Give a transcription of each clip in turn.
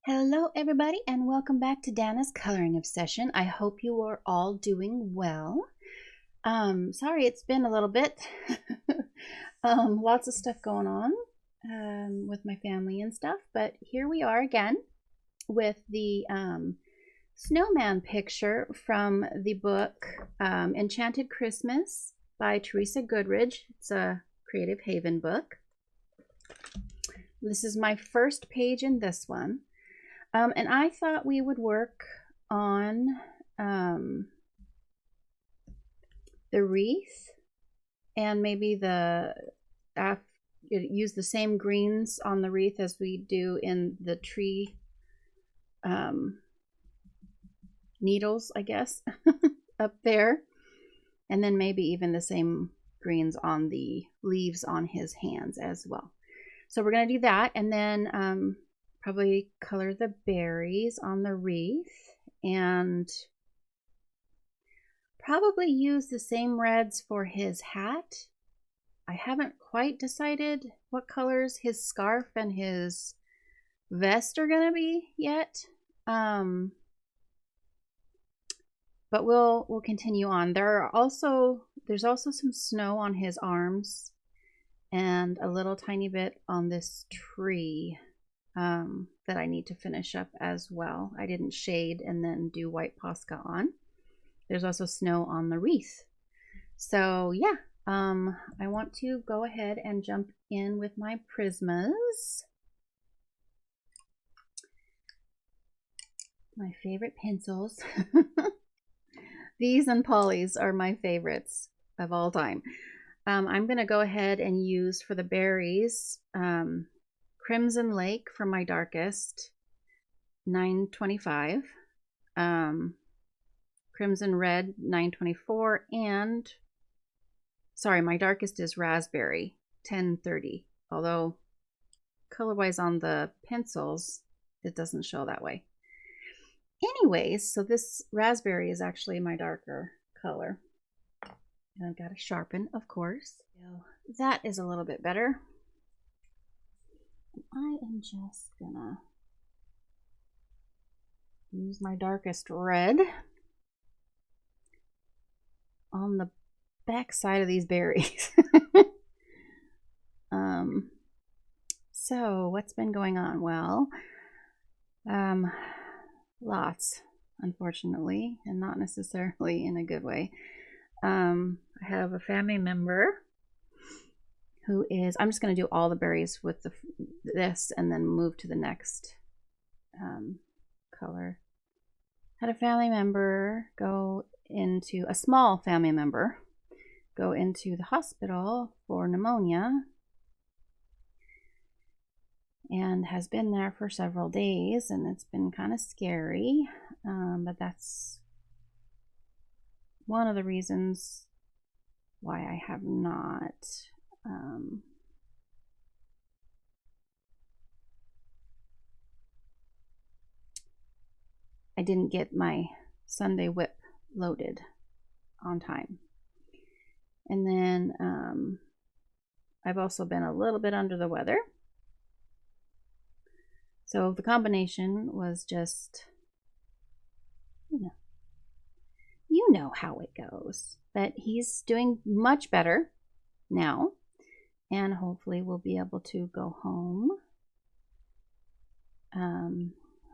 Hello everybody and welcome back to Dana's Coloring Obsession. I hope you are all doing well. Sorry it's been a little bit. Lots of stuff going on with my family and stuff, but here we are again with the snowman picture from the book Enchanted Christmas by Teresa Goodridge. It's a Creative Haven book. This is my first page in this one. And I thought we would work on the wreath and maybe use the same greens on the wreath as we do in the tree needles, I guess, up there. And then maybe even the same greens on the leaves on his hands as well. So we're going to do that, and then probably color the berries on the wreath and probably use the same reds for his hat. I haven't quite decided what colors his scarf and his vest are going to be yet. But we'll continue on. There's also some snow on his arms and a little tiny bit on this tree that I need to finish up as well. I didn't shade and then do white Posca on. There's also snow on the wreath. So yeah, I want to go ahead and jump in with my Prismas. My favorite pencils. These and Polly's are my favorites of all time. I'm going to go ahead and use for the berries Crimson Lake for my darkest, 925, Crimson Red, 924, and sorry, my darkest is Raspberry, 1030, although color-wise on the pencils, it doesn't show that way. Anyways, so this Raspberry is actually my darker color. And I've got to sharpen, of course. So that is a little bit better. I am just gonna use my darkest red on the back side of these berries. So what's been going on? Well, lots, unfortunately, and not necessarily in a good way. I have a family member who is, I'm just going to do all the berries with this and then move to the next color. Had a family member a small family member go into the hospital for pneumonia and has been there for several days, and it's been kind of scary, but that's one of the reasons why I have not I didn't get my Sunday whip loaded on time. And then I've also been a little bit under the weather. So the combination was just, you know how it goes. But he's doing much better now, and hopefully we'll be able to go home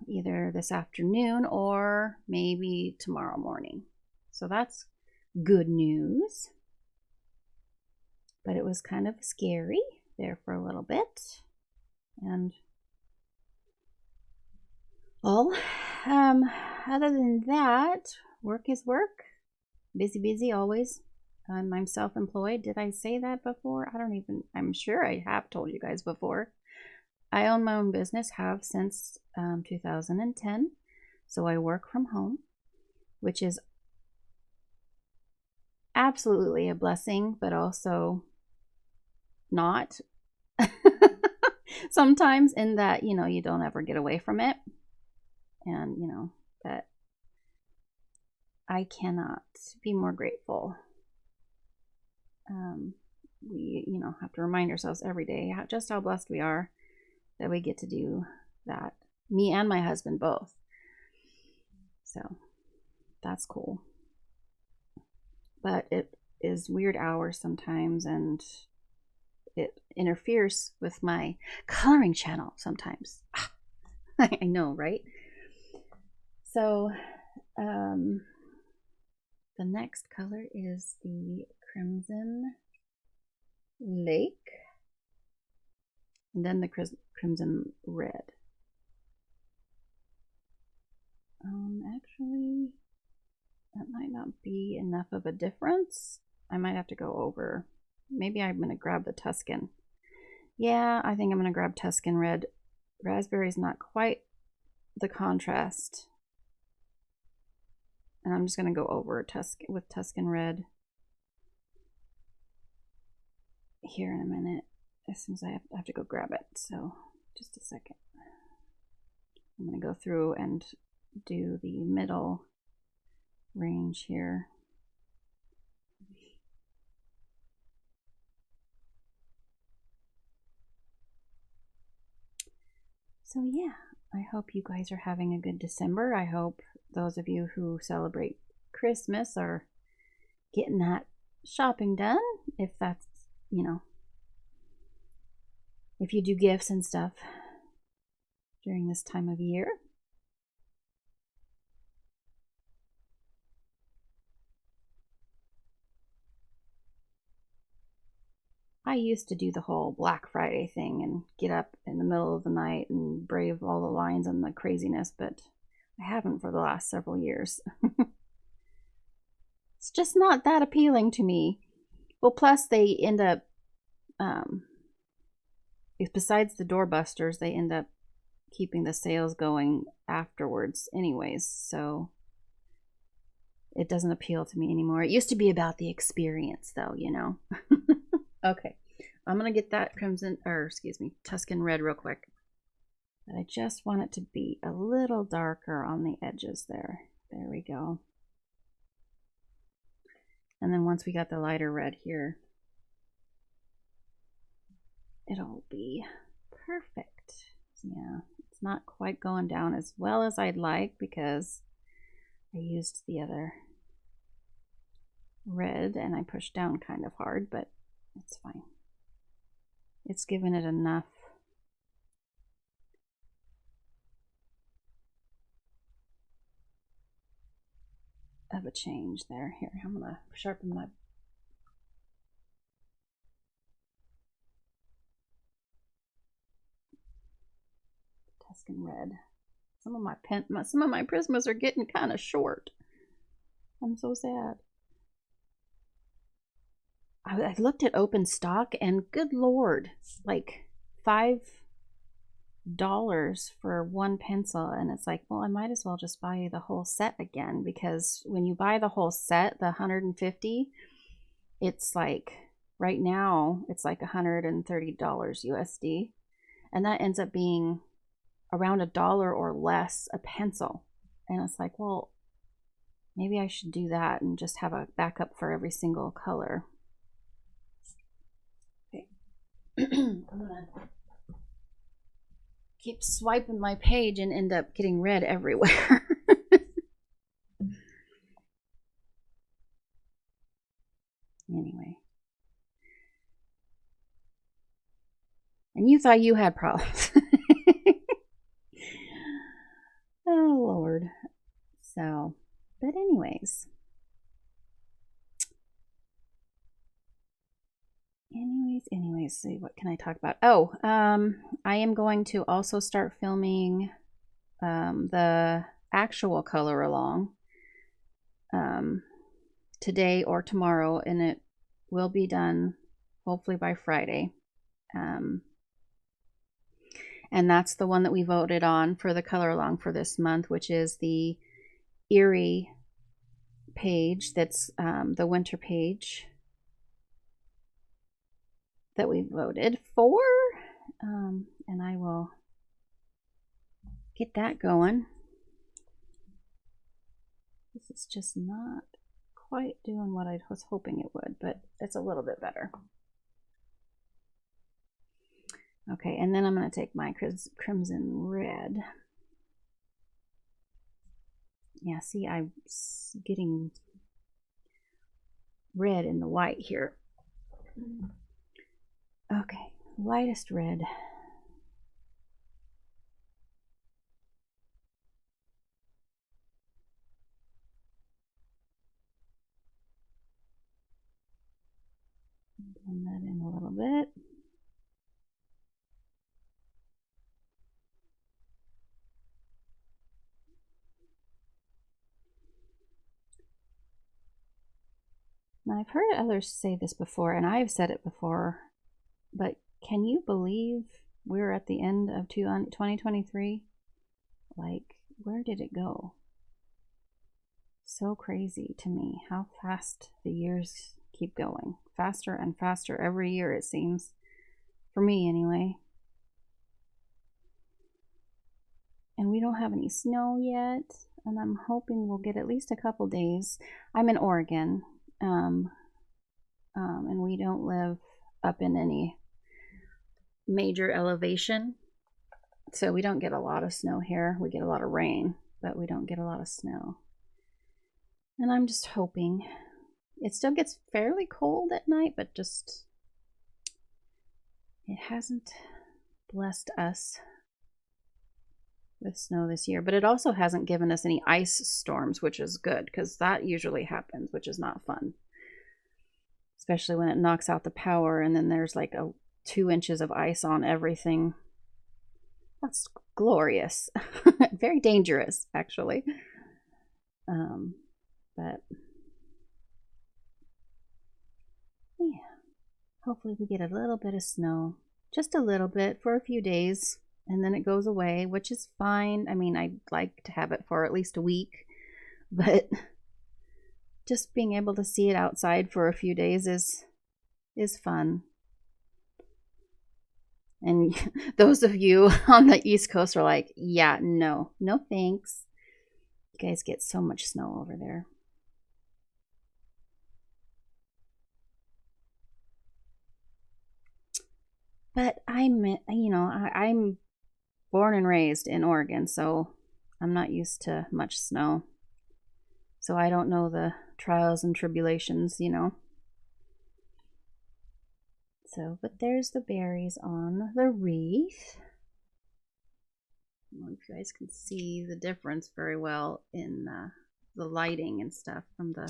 either this afternoon or maybe tomorrow morning. So that's good news. But it was kind of scary there for a little bit. And other than that, work is work. Busy always. I'm self-employed. Did I say that before? I'm sure I have told you guys before. I own my own business, have since 2010. So I work from home, which is absolutely a blessing, but also not. Sometimes, in that, you don't ever get away from it. And, that I cannot be more grateful. We, have to remind ourselves every day just how blessed we are that we get to do that Me and my husband both. So that's cool. But it is weird hours sometimes, and it interferes with my coloring channel sometimes. I know, right? So the next color is the Crimson Lake, and then the Crimson Red. Actually, that might not be enough of a difference. I might have to go over. Maybe I'm going to grab the Tuscan. Yeah, I think I'm going to grab Tuscan Red. Raspberry's not quite the contrast. And I'm just going to go over with Tuscan Red here in a minute, as soon as I have to go grab it. So just a second. I'm going to go through and do the middle range here. So yeah, I hope you guys are having a good December. I hope those of you who celebrate Christmas are getting that shopping done, if that's, you know, if you do gifts and stuff during this time of year. I used to do the whole Black Friday thing and get up in the middle of the night and brave all the lines and the craziness, but I haven't for the last several years. It's just not that appealing to me. Well, plus they end up, besides the doorbusters, they end up keeping the sales going afterwards anyways, so it doesn't appeal to me anymore. It used to be about the experience though, you know. Okay, I'm gonna get that Tuscan Red real quick. But I just want it to be a little darker on the edges there. There we go. And then once we got the lighter red here, it'll be perfect. Yeah, it's not quite going down as well as I'd like because I used the other red and I pushed down kind of hard, but it's fine. It's given it enough of a change there. Here, I'm gonna sharpen my Tuscan Red. Some of my Prismas are getting kind of short. I'm so sad. I looked at open stock and good lord, like $5 for one pencil, and it's like, well, I might as well just buy the whole set again, because when you buy the whole set, the 150, it's like right now it's like $130 USD, and that ends up being around $1 or less a pencil. And it's like, well, maybe I should do that and just have a backup for every single color. Okay. I'm gonna keep swiping my page and end up getting red everywhere. Anyway. And you thought you had problems. Oh, Lord. So, but anyways. See, what can I talk about? Oh, I am going to also start filming the actual color along today or tomorrow, and it will be done hopefully by Friday. And that's the one that we voted on for the color along for this month, which is the Erie page. That's the winter page that we voted for, and I will get that going. This is just not quite doing what I was hoping it would, but it's a little bit better. Okay, and then I'm going to take my Crimson Red Yeah, see, I'm getting red in the white here. Okay, lightest red. Blend that in a little bit. Now, I've heard others say this before, and I've said it before, but can you believe we're at the end of 2023? Like, where did it go? So crazy to me how fast the years keep going. Faster and faster every year, it seems. For me, anyway. And we don't have any snow yet, and I'm hoping we'll get at least a couple days. I'm in Oregon, and we don't live up in any major elevation, so we don't get a lot of snow here. We get a lot of rain, but we don't get a lot of snow. And I'm just hoping. It still gets fairly cold at night, but just it hasn't blessed us with snow this year. But it also hasn't given us any ice storms, which is good, because that usually happens, which is not fun. Especially when it knocks out the power and then there's like 2 inches of ice on everything. That's glorious. Very dangerous, actually. But yeah, hopefully we get a little bit of snow. Just a little bit for a few days, and then it goes away, which is fine. I mean, I'd like to have it for at least a week, but just being able to see it outside for a few days is fun. And those of you on the East Coast are like, yeah, no thanks. You guys get so much snow over there. But I'm born and raised in Oregon, so I'm not used to much snow. So I don't know the trials and tribulations, So, but there's the berries on the wreath. I don't know if you guys can see the difference very well in the lighting and stuff from the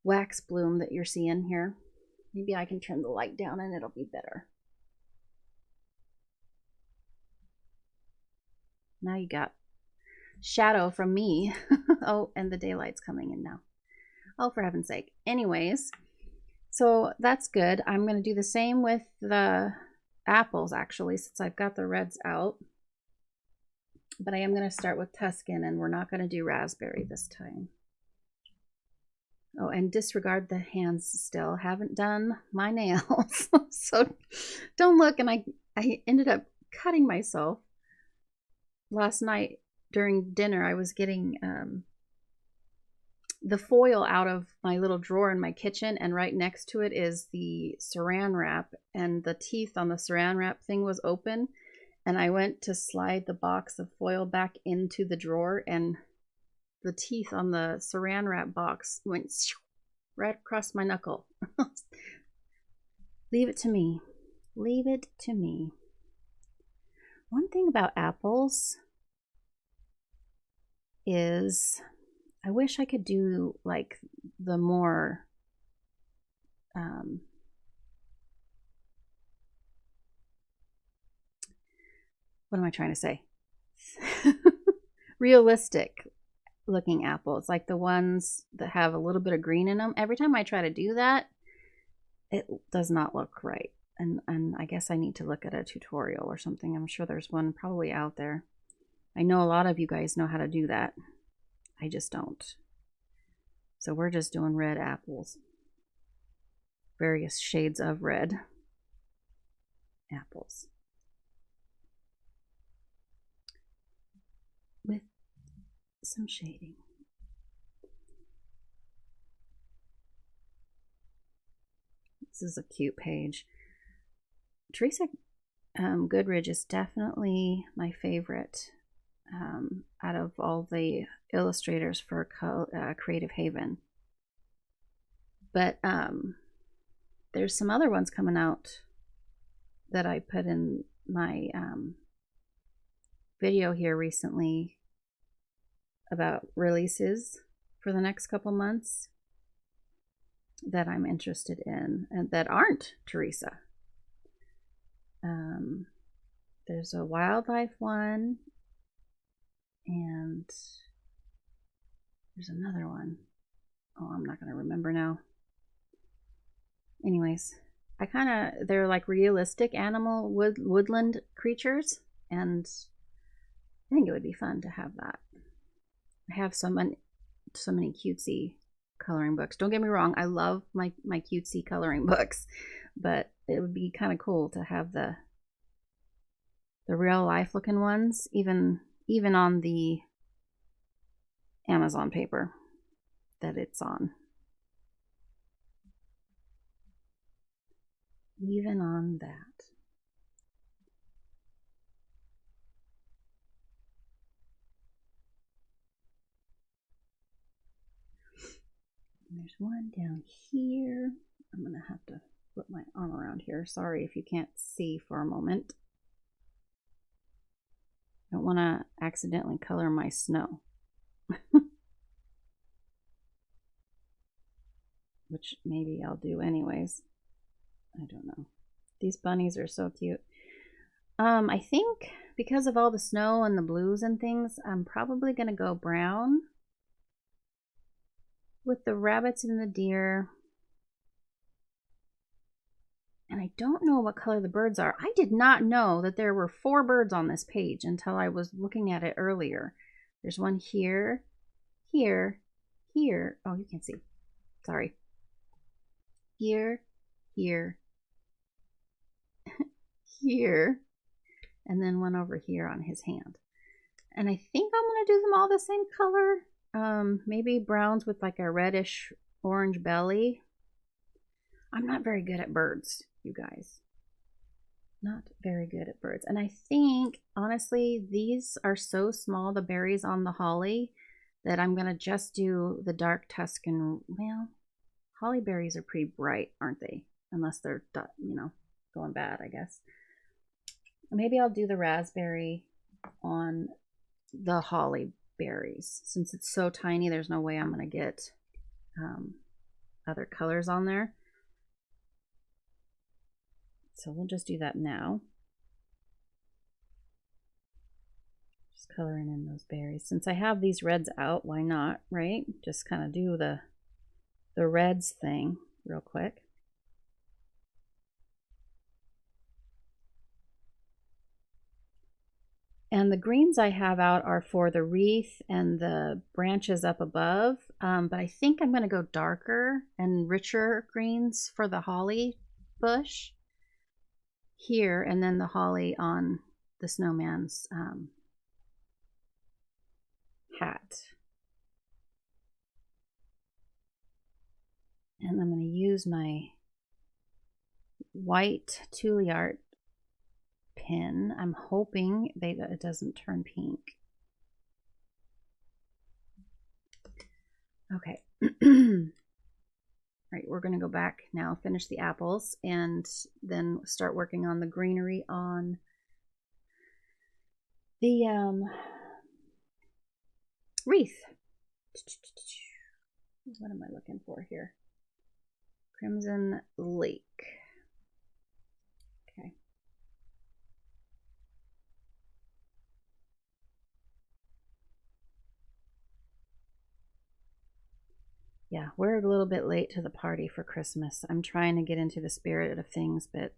wax bloom that you're seeing here. Maybe I can turn the light down and it'll be better. Now you got shadow from me. Oh, and the daylight's coming in now. Oh, for heaven's sake. Anyways, so that's good. I'm going to do the same with the apples, actually, since I've got the reds out. But I am going to start with Tuscan, and we're not going to do raspberry this time. Oh, and disregard the hands still. Haven't done my nails. So don't look. And I ended up cutting myself. Last night during dinner, I was getting the foil out of my little drawer in my kitchen, and right next to it is the saran wrap, and the teeth on the saran wrap thing was open, and I went to slide the box of foil back into the drawer, and the teeth on the saran wrap box went right across my knuckle. Leave it to me. Leave it to me. One thing about apples is I wish I could do like the more what am I trying to say? Realistic looking apples, like the ones that have a little bit of green in them. Every time I try to do that, it does not look right. And I guess I need to look at a tutorial or something. I'm sure there's one probably out there. I know a lot of you guys know how to do that. I just don't. So we're just doing red apples. Various shades of red apples. With some shading. This is a cute page. Teresa Goodridge is definitely my favorite out of all the illustrators for Creative Haven. But there's some other ones coming out that I put in my video here recently about releases for the next couple months that I'm interested in and that aren't Teresa. There's a wildlife one, and there's another one. Oh, I'm not going to remember now. Anyways, they're like realistic animal woodland creatures, and I think it would be fun to have that. I have so many cutesy coloring books. Don't get me wrong, I love my cutesy coloring books, but it would be kind of cool to have the real life looking ones, even on the Amazon paper that it's on. Even on that. And there's one down here. I'm gonna have to put my arm around here. Sorry if you can't see for a moment. I don't want to accidentally color my snow. Which maybe I'll do anyways. I don't know. These bunnies are so cute. I think because of all the snow and the blues and things, I'm probably gonna go brown with the rabbits and the deer. And I don't know what color the birds are. I did not know that there were 4 birds on this page until I was looking at it earlier. There's one here, here, here. Oh, you can't see. Sorry. Here, here, here, and then one over here on his hand. And I think I'm going to do them all the same color. Maybe browns with like a reddish orange belly. I'm not very good at birds, you guys. Not very good at birds. And I think, honestly, these are so small, the berries on the holly, that I'm going to just do the dark Tuscan. Well, holly berries are pretty bright, aren't they? Unless they're, you know, going bad, I guess. Maybe I'll do the raspberry on the holly berries. Since it's so tiny, there's no way I'm going to get other colors on there. So we'll just do that now. Just coloring in those berries. Since I have these reds out, why not, right? Just kind of do the reds thing real quick. And the greens I have out are for the wreath and the branches up above. But I think I'm going to go darker and richer greens for the holly bush here, and then the holly on the snowman's hat. And I'm going to use my white Tulle Art pen. I'm hoping that it doesn't turn pink. Okay. Right, we're going to go back now, finish the apples, and then start working on the greenery on the wreath. What am I looking for here? Crimson Lake. Okay. Yeah, we're a little bit late to the party for Christmas. I'm trying to get into the spirit of things, but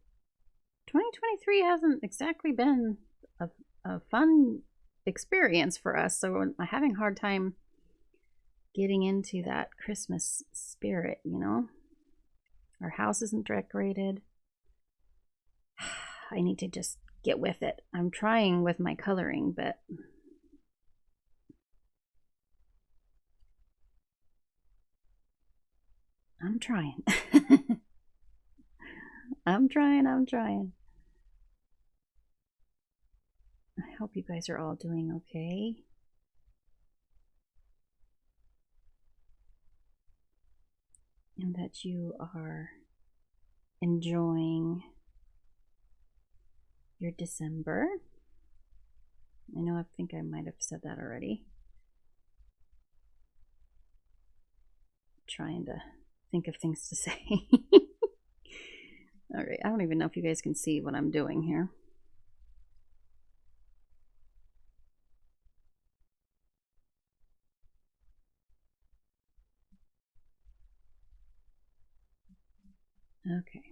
2023 hasn't exactly been a fun experience for us, so I'm having a hard time getting into that Christmas spirit, you know? Our house isn't decorated. I need to just get with it. I'm trying with my coloring, but I'm trying. I'm trying. I hope you guys are all doing okay. And that you are enjoying your December. I know I think I might have said that already. Trying to think of things to say. All right, I don't even know if you guys can see what I'm doing here. Okay.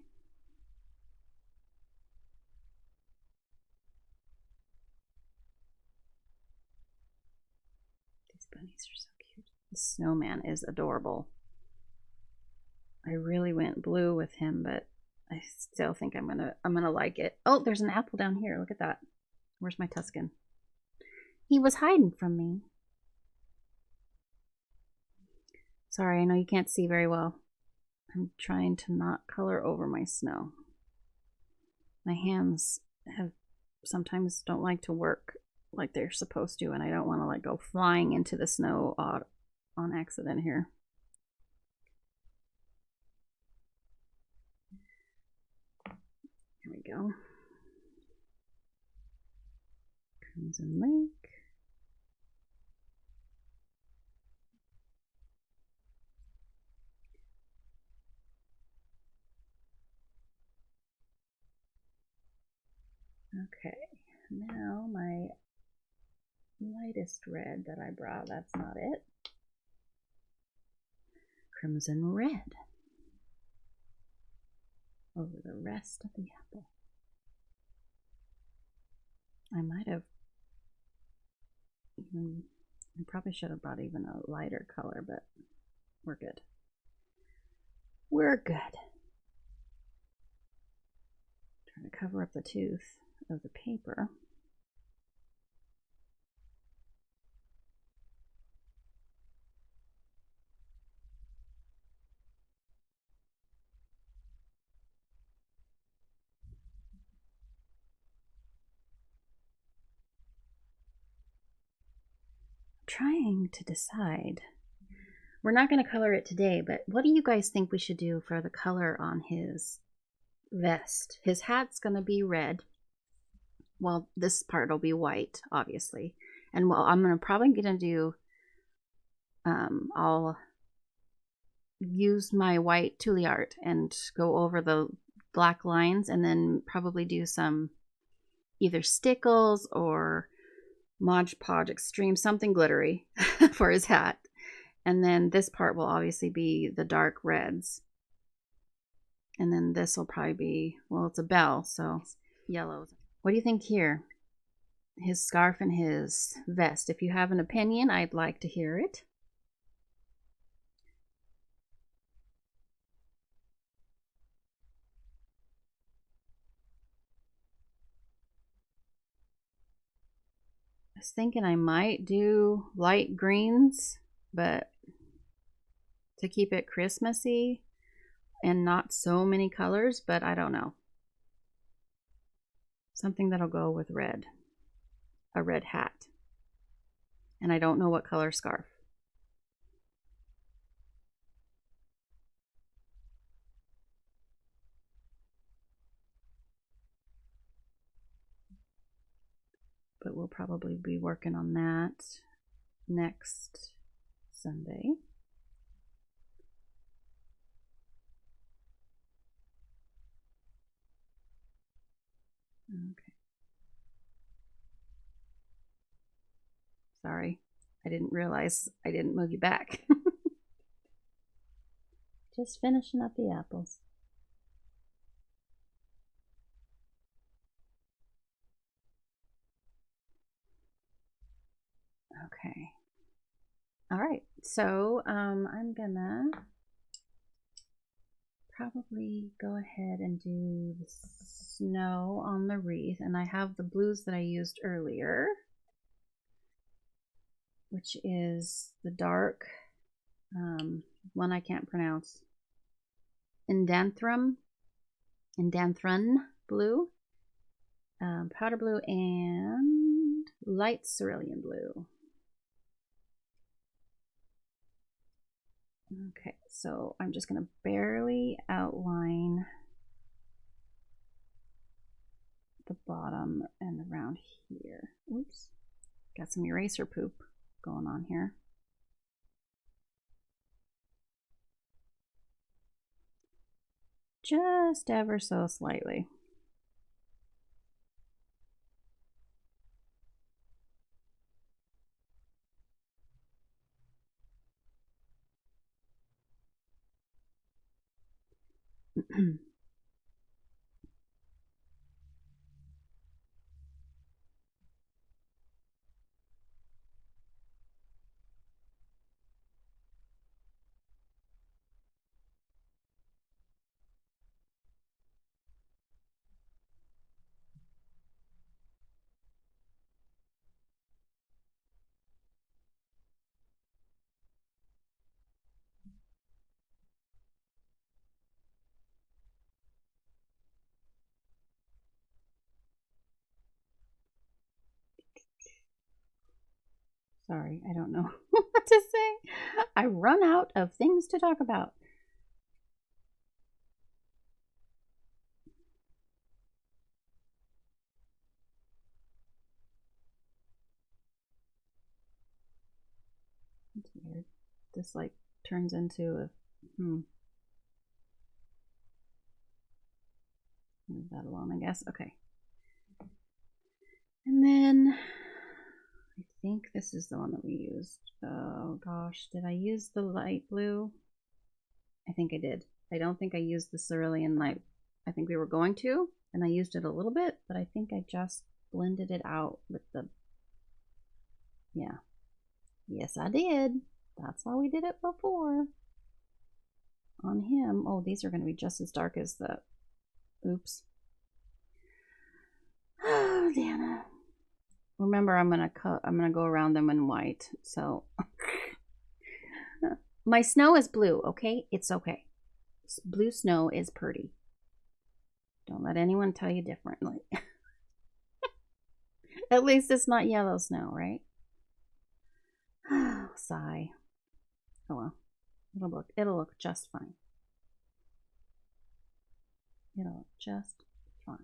These bunnies are so cute. The snowman is adorable. I really went blue with him, but I still think I'm gonna like it. Oh, there's an apple down here. Look at that. Where's my Tuscan? He was hiding from me. Sorry, I know you can't see very well. I'm trying to not color over my snow. My hands have sometimes don't like to work like they're supposed to, and I don't want to like go flying into the snow on accident here. Here we go. Crimson Lake. Okay, now my lightest red that I brought, that's not it. Crimson red over the rest of the apple. I might have even, I probably should have brought even a lighter color, but we're good. We're good. Trying to cover up the tooth of the paper. Trying to decide. We're not going to color it today, but what do you guys think we should do for the color on his vest? His hat's going to be red. Well, this part will be white, obviously. And well, I'm probably going to do, I'll use my white Tule art and go over the black lines and then probably do some either stickles or Mod Podge Extreme, something glittery for his hat. And then this part will obviously be the dark reds. And then this will probably be, well, it's a bell, so yellows. What do you think here? His scarf and his vest. If you have an opinion, I'd like to hear it. I was thinking I might do light greens, but to keep it Christmassy and not so many colors, but I don't know. Something that'll go with red. A red hat. And I don't know what color scarf. But we'll probably be working on that next Sunday. Okay. Sorry, I didn't realize I didn't move you back. Just finishing up the apples. Okay. All right. So I'm gonna probably go ahead and do the snow on the wreath, and I have the blues that I used earlier, which is the dark one I can't pronounce. Indanthrum blue, powder blue, and light cerulean blue. Okay, so I'm just going to barely outline the bottom and around here. Oops, got some eraser poop going on here. Just ever so slightly. Sorry, I don't know what to say. I run out of things to talk about. That's weird. This like turns into a Leave that alone, I guess. Okay. And then I think this is the one that we used. Oh gosh, did I use the light blue? I think I did. I don't think I used the cerulean light. I think we were going to, and I used it a little bit, but I think I just blended it out with the, yeah. Yes, I did. That's how we did it before. On him. Oh, these are going to be just as dark as the, oops. Oh, Dana. Remember, I'm gonna go around them in white. So my snow is blue, okay? It's okay. Blue snow is pretty. Don't let anyone tell you differently. At least it's not yellow snow, right? Sigh. Oh well. It'll look just fine. It'll look just fine.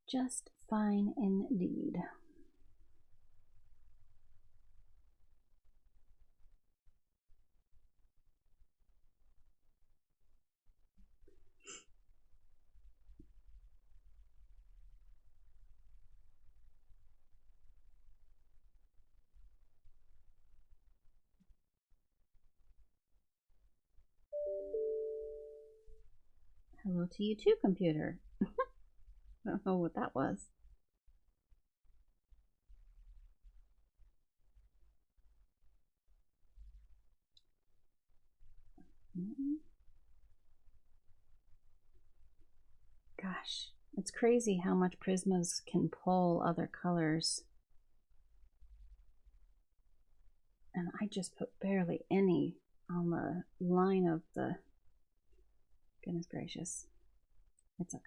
Just fine indeed. Hello to you too, computer. I don't know what that was. Gosh, it's crazy how much Prismas can pull other colors. And I just put barely any on the line of the, goodness gracious. It's okay.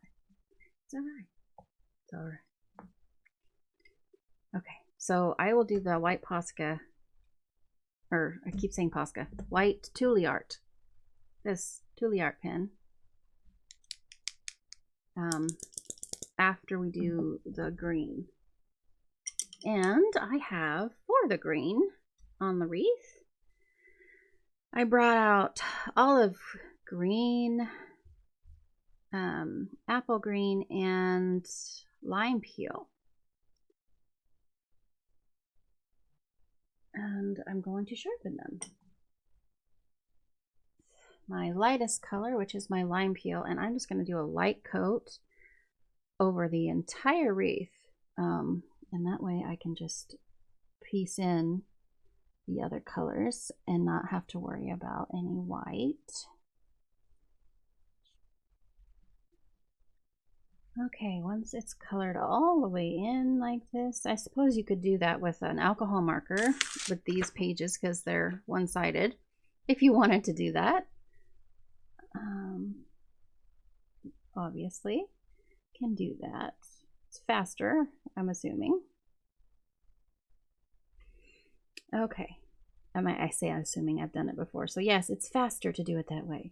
It's all right. It's all right. Okay, so I will do the white Posca, or I keep saying Posca, white Tule Art. This Tule Art pen. After we do the green. And I have, for the green on the wreath, I brought out olive green, apple green, and lime peel. And I'm going to sharpen them. My lightest color, which is my lime peel, and I'm just going to do a light coat over the entire wreath, and that way I can just piece in the other colors and not have to worry about any white. Okay, once it's colored all the way in like this, I suppose you could do that with an alcohol marker with these pages because they're one-sided. if you wanted to do that. Obviously, can do that. It's faster, I'm assuming. Okay. I say I'm assuming I've done it before. So yes, it's faster to do it that way.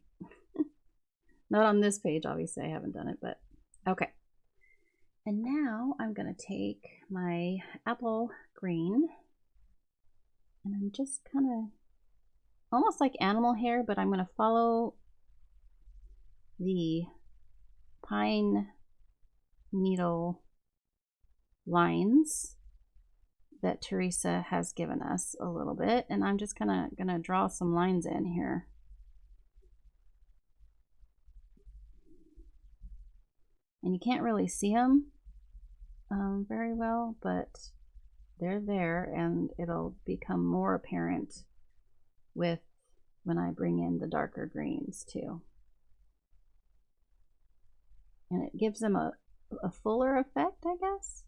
Not on this page, obviously. I haven't done it, but okay. And now I'm going to take my apple green and I'm just kind of almost like animal hair, but I'm going to follow the pine needle lines that Teresa has given us a little bit, and I'm just gonna draw some lines in here. And you can't really see them very well, but they're there, and it'll become more apparent with when I bring in the darker greens too. And it gives them a fuller effect, I guess.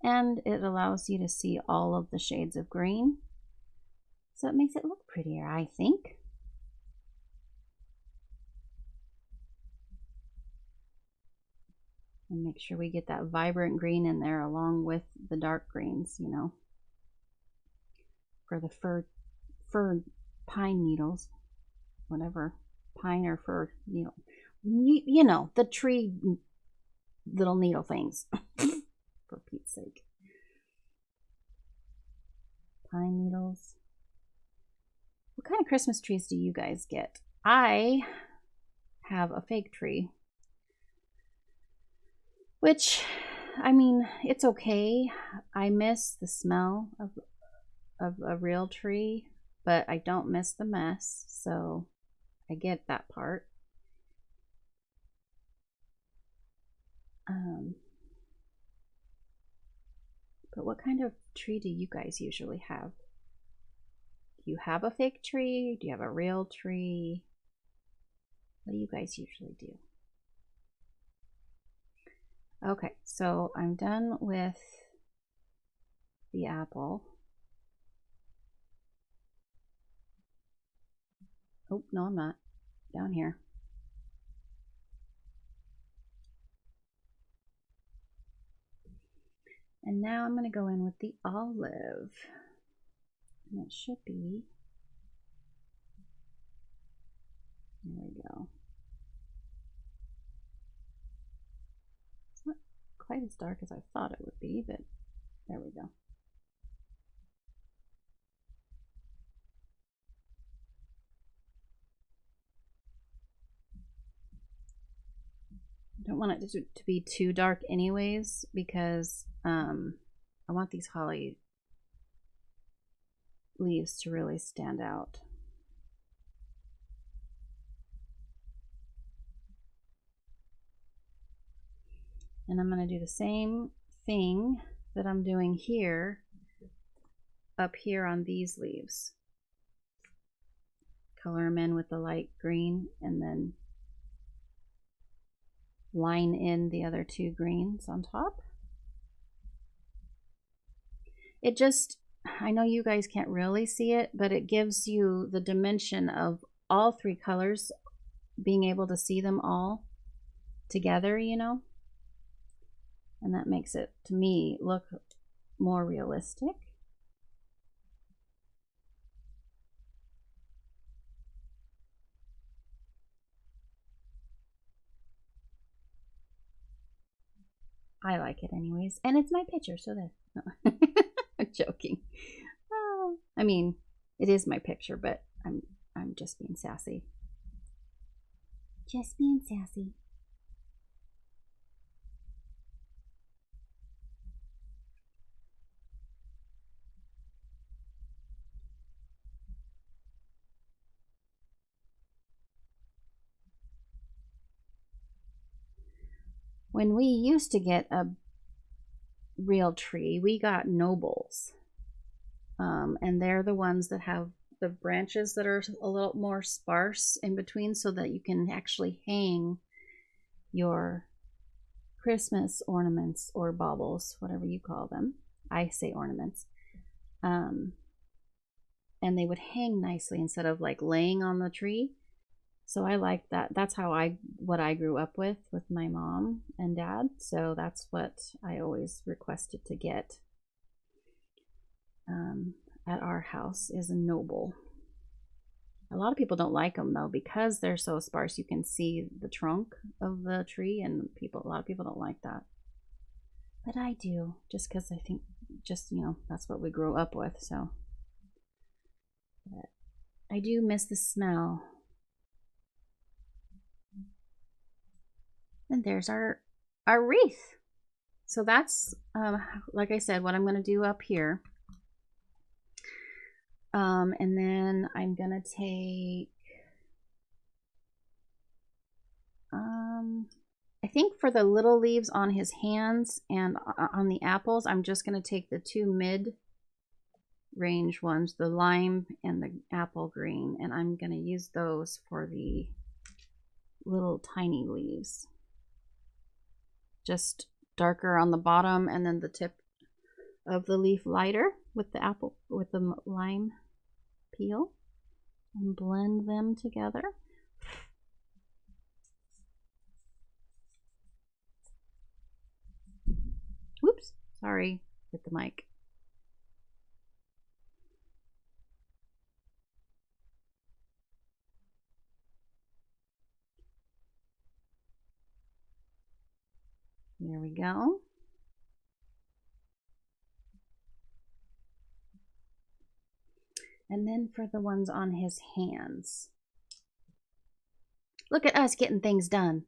And it allows you to see all of the shades of green. So it makes it look prettier, I think. And make sure we get that vibrant green in there along with the dark greens, you know, for the fir pine needles, whatever, pine or fir needle, you know, the tree little needle things, for Pete's sake. Pine needles. What kind of Christmas trees do you guys get? I have a fake tree, which, I mean, it's okay. I miss the smell of a real tree, but I don't miss the mess, so I get that part. But what kind of tree do you guys usually have? Do you have a fake tree? Do you have a real tree? What do you guys usually do? Okay, so I'm done with the apple. Oh, no, I'm not. Down here. And now I'm going to go in with the olive. And it should be, there we go. It's not quite as dark as I thought it would be, but there we go. I don't want it to be too dark anyways, because I want these holly leaves to really stand out. And I'm going to do the same thing that I'm doing here, up here on these leaves. Color them in with the light green and then line in the other two greens on top. It just, I know you guys can't really see it, but it gives you the dimension of all three colors, being able to see them all together, you know, and that makes it, to me, look more realistic. I like it anyways, and it's my picture, so there. No. I'm joking. Oh, I mean, it is my picture, but I'm just being sassy. Just being sassy. When we used to get a real tree, we got nobles. And they're the ones that have the branches that are a little more sparse in between, so that you can actually hang your Christmas ornaments or baubles, whatever you call them. I say ornaments. and they would hang nicely instead of like laying on the tree. So I like that. That's how what I grew up with my mom and dad. So that's what I always requested to get at our house, is a noble. A lot of people don't like them though, because they're so sparse. You can see the trunk of the tree, and a lot of people don't like that. But I do, just because I think, that's what we grew up with. So, but I do miss the smell. And there's our wreath. So that's, like I said, what I'm going to do up here. And then I'm going to take, I think for the little leaves on his hands and on the apples, I'm just going to take the two mid-range ones, the lime and the apple green, and I'm going to use those for the little tiny leaves. Just darker on the bottom, and then the tip of the leaf lighter with the apple, with the lime peel, and blend them together. Whoops, sorry, hit the mic. There we go. And then for the ones on his hands. Look at us getting things done.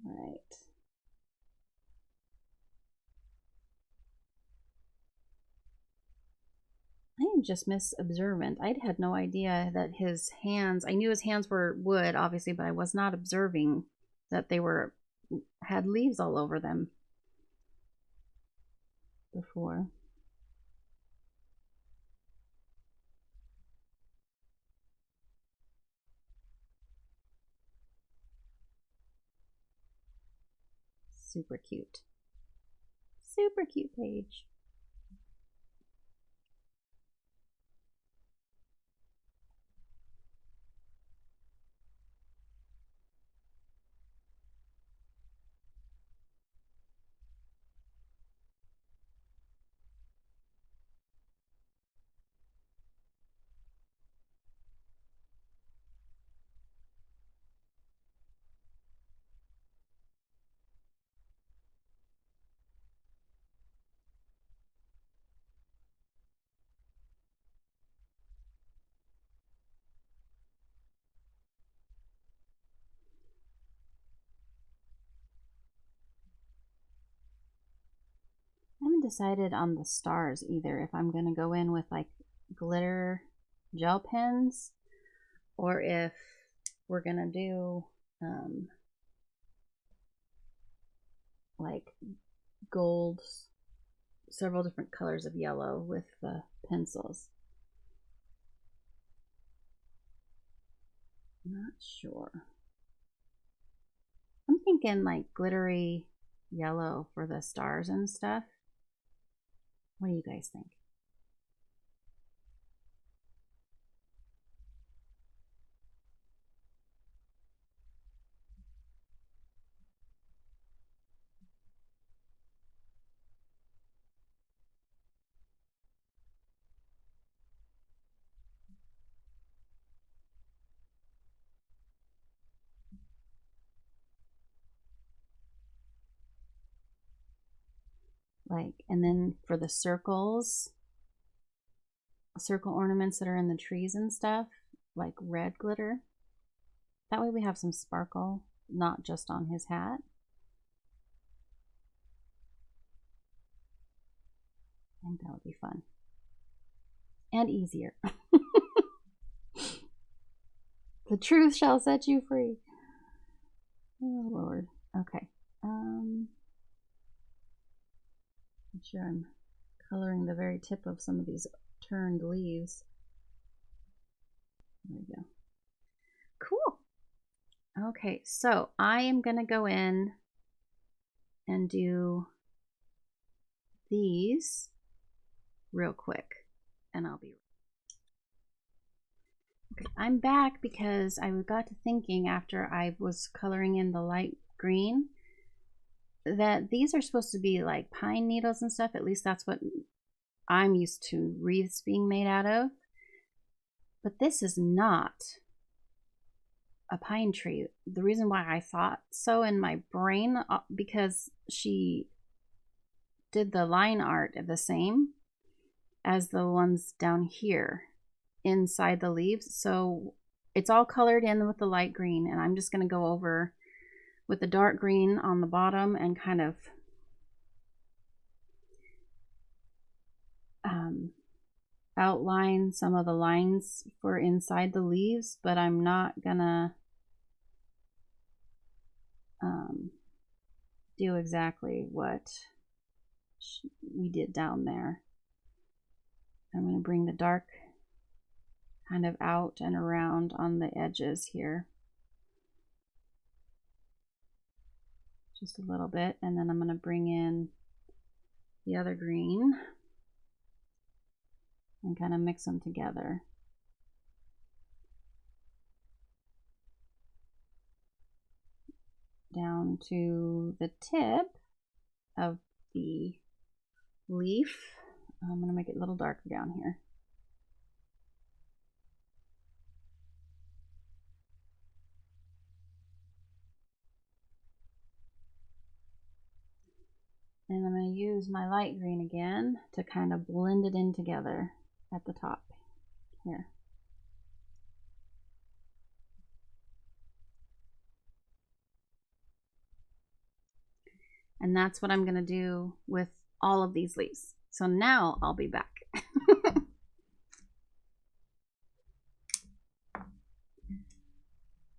All right. I am just misobservant. I had no idea that his hands, I knew his hands were wood, obviously, but I was not observing that they had leaves all over them before. Super cute. Super cute page. I haven't decided on the stars either, if I'm going to go in with like glitter gel pens, or if we're going to do like gold, several different colors of yellow with the pencils. Not sure. I'm thinking like glittery yellow for the stars and stuff. What do you guys think? Like, and then for the circle ornaments that are in the trees and stuff, like red glitter. That way we have some sparkle, not just on his hat. I think that would be fun. And easier. The truth shall set you free. Oh, Lord. Okay. I'm sure I'm coloring the very tip of some of these turned leaves. There we go. Cool. Okay, so I am going to go in and do these real quick, and I'll be okay. I'm back because I got to thinking after I was coloring in the light green that these are supposed to be like pine needles and stuff. At least that's what I'm used to wreaths being made out of. But this is not a pine tree. The reason why I thought so in my brain, because she did the line art the same as the ones down here inside the leaves. So it's all colored in with the light green, and I'm just going to go over with the dark green on the bottom and kind of outline some of the lines for inside the leaves, but I'm not gonna do exactly what we did down there. I'm going to bring the dark kind of out and around on the edges here. Just a little bit, and then I'm going to bring in the other green and kind of mix them together. Down to the tip of the leaf. I'm going to make it a little darker down here. And I'm going to use my light green again to kind of blend it in together at the top here. And that's what I'm going to do with all of these leaves. So now I'll be back.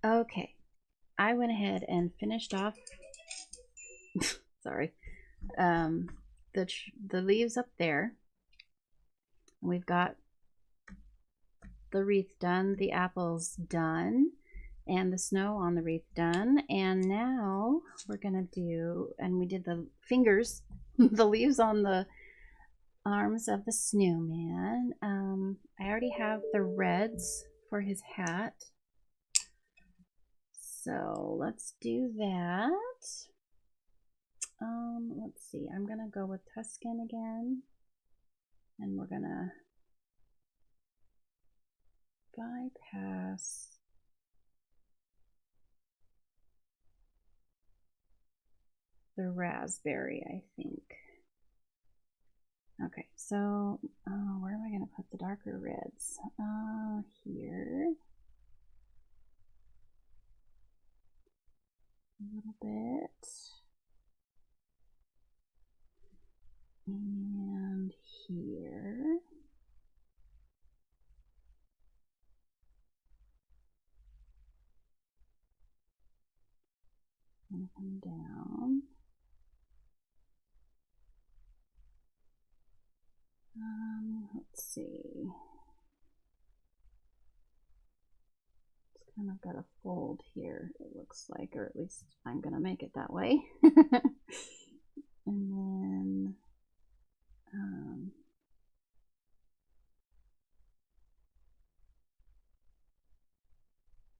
Okay, I went ahead and finished off sorry, the leaves up there. We've got the wreath done, the apples done, and the snow on the wreath done. And now we're gonna do, and we did the fingers, the leaves on the arms of the snowman. I already have the reds for his hat, so let's do that. Let's see, I'm gonna go with Tuscan again, and we're gonna bypass the raspberry, I think. Okay, so where am I gonna put the darker reds? Here. A little bit. And here. And come down. Let's see. It's kind of got a fold here, it looks like, or at least I'm gonna make it that way. And then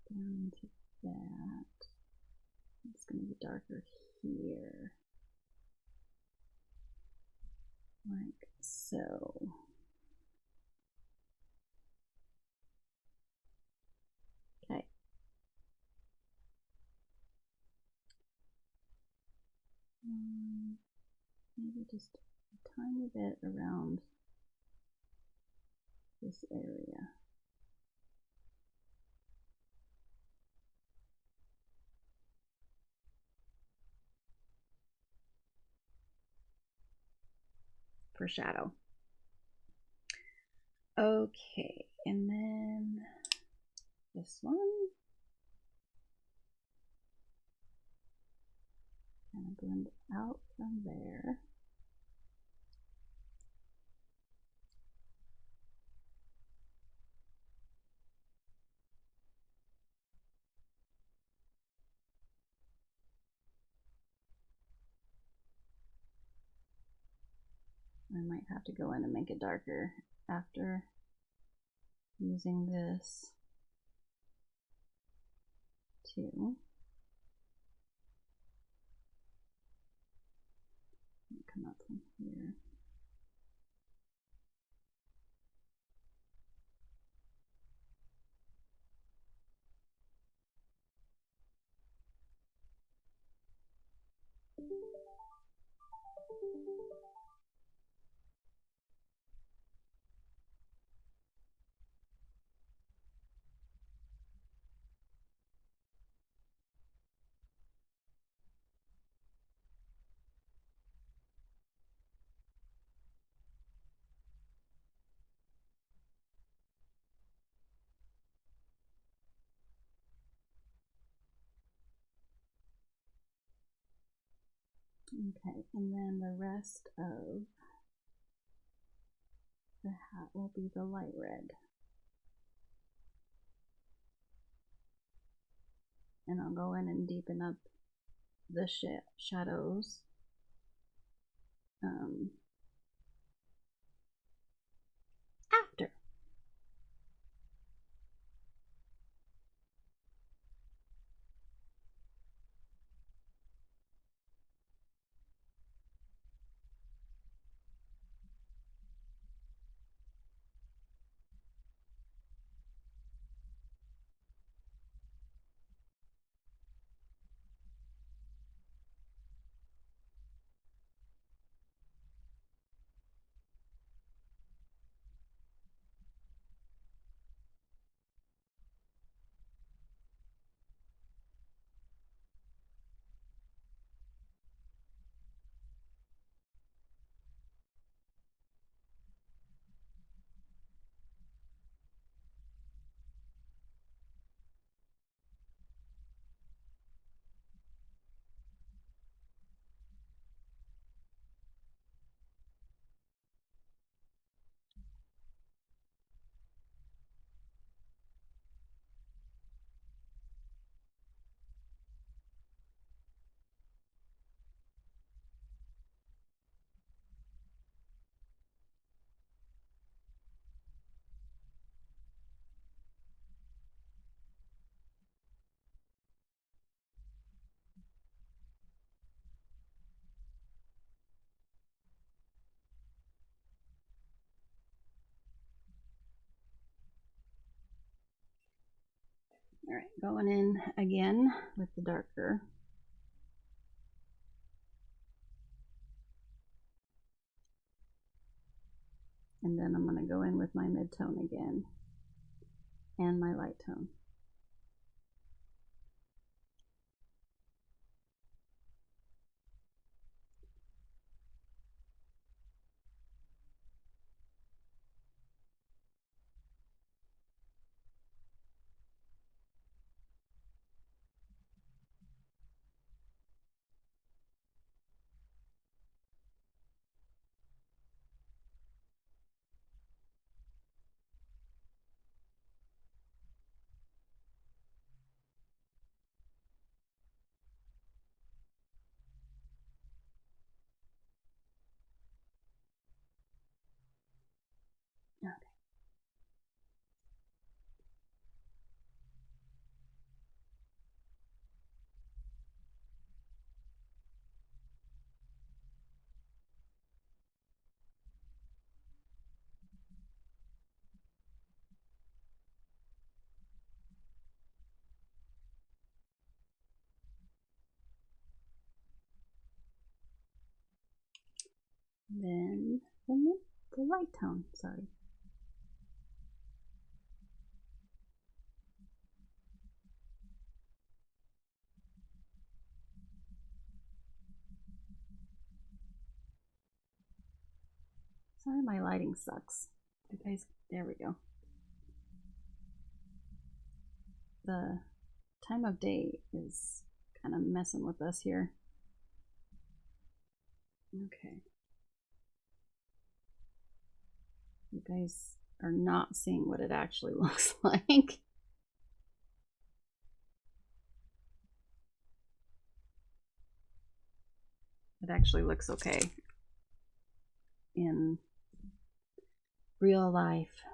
down to that. It's going to be darker here, like so. Okay. Maybe just a tiny bit around this area. For shadow. Okay, and then this one. Kind of blend out from there. I might have to go in and make it darker after using this too. Come up from here. Okay, and then the rest of the hat will be the light red. And I'll go in and deepen up the shadows. After. All right, going in again with the darker. And then I'm going to go in with my mid-tone again and my light tone. Okay. Then the light tone, sorry. Sorry, my lighting sucks. You guys, there we go. The time of day is kind of messing with us here. Okay. You guys are not seeing what it actually looks like. It actually looks okay. in real life.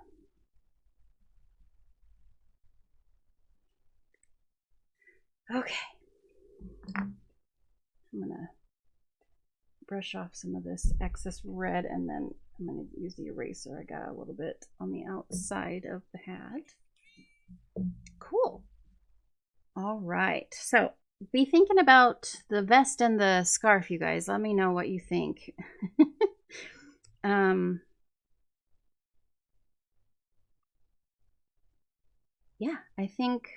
Okay. I'm gonna brush off some of this excess red, and then I'm gonna use the eraser. I got a little bit on the outside of the hat. Cool. All right, so be thinking about the vest and the scarf, you guys. Let me know what you think. Yeah, I think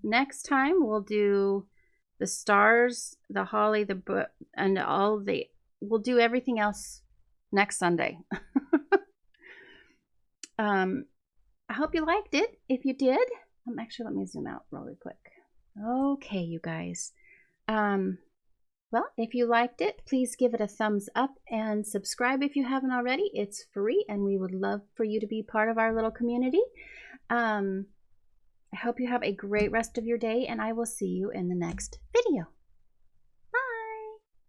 next time we'll do the stars, the holly, the book, and we'll do everything else next Sunday. I hope you liked it. If you did, actually, let me zoom out really quick. Okay, you guys. Well, if you liked it, please give it a thumbs up and subscribe if you haven't already. It's free, and we would love for you to be part of our little community. I hope you have a great rest of your day, and I will see you in the next video.